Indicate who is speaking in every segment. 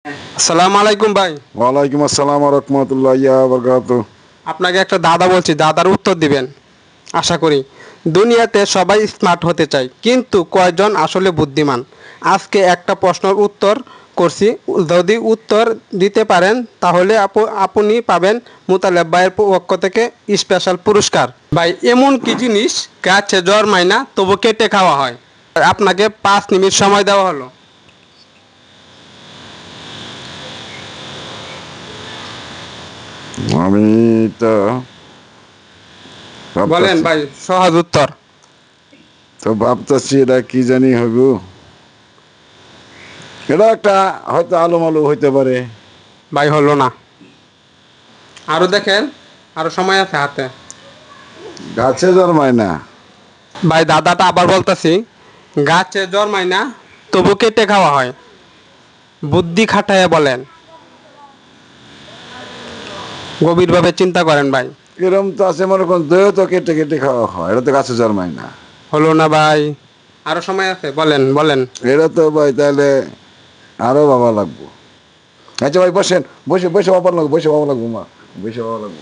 Speaker 1: আসসালামু আলাইকুম ভাই।
Speaker 2: ওয়ালাইকুম আসসালাম ওয়া রাহমাতুল্লাহি ওয়া বারাকাতুহু।
Speaker 1: আপনাকে একটা দাদা বলছি, দাদার উত্তর দিবেন আশা করি। দুনিয়াতে সবাই স্মার্ট হতে চায়, কিন্তু কয়জন আসলে বুদ্ধিমান? আজকে একটা প্রশ্নের উত্তর করছি, যদি উত্তর দিতে পারেন তাহলে আপনি পাবেন মুতালেব ভাইয়ের পক্ষ থেকে স্পেশাল পুরস্কার। ভাই, এমন কি জিনিস গাছে জন্মায় না তবু কেটে খাওয়া হয়? আপনাকে 5 মিনিট সময় দেওয়া হলো।
Speaker 2: আমি তো
Speaker 1: বলেন
Speaker 2: ভাবতেছি
Speaker 1: ভাই, সহজ উত্তর।
Speaker 2: ভাবতেছি এটা কি জানি হইব। এটা একটা হয়তো আলু মালু হইতে পারে।
Speaker 1: ভাই, হলো না। আরো দেখেন, আরো সময় আছে হাতে।
Speaker 2: গাছে জন্মায় না।
Speaker 1: ভাই, দাদাটা আবার বলতেছি, গাছে জন্মায় না তবু কেটে খাওয়া হয়। বুদ্ধি খাটাইয়া বলেন, গভীরভাবে চিন্তা করেন ভাই।
Speaker 2: এরম তো আছে, মনে করুন দইও তো কেটে কেটে খাওয়া হয়, এটা তো গাছে জন্মায় না।
Speaker 1: হলো না ভাই, আরো সময় আছে, বলেন বলেন।
Speaker 2: এটা তো ভাই তাহলে আরো বাবা লাগবো। আচ্ছা ভাই বসেন, বসে বসে বাবা লাগবো, বসে বাবা লাগবো, মা বসে বাবা লাগবো,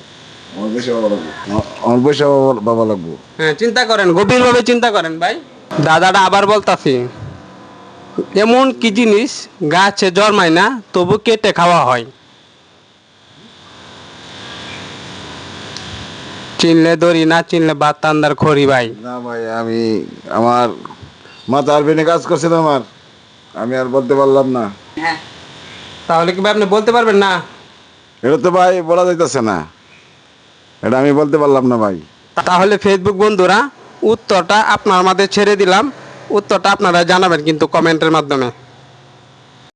Speaker 2: আমার বসে বাবা লাগবো, আমার বসে বাবা লাগবো।
Speaker 1: হ্যাঁ, চিন্তা করেন, গভীরভাবে চিন্তা করেন ভাই। দাদাটা আবার বলতাছি, এমন কি জিনিস গাছে জন্মায় না তবু কেটে খাওয়া হয়? চিনলে দড়ি, না চিনলে বাত টান্দার খড়ি ভাই।
Speaker 2: না ভাই, আমি আমার মাথা আর বেনে কাজ করছে না আমার, আমি আর বলতে পারলাম না।
Speaker 1: হ্যাঁ, তাহলে কি ভাই আপনি বলতে পারবেন না?
Speaker 2: এটা তো ভাই বলা যাইতেছে না, এটা আমি বলতে পারলাম না ভাই।
Speaker 1: তাহলে ফেসবুক বন্ধুরা, উত্তরটা আপনার মাঝে ছেড়ে দিলাম। উত্তরটা আপনারা জানাবেন কিন্তু কমেন্টের মাধ্যমে।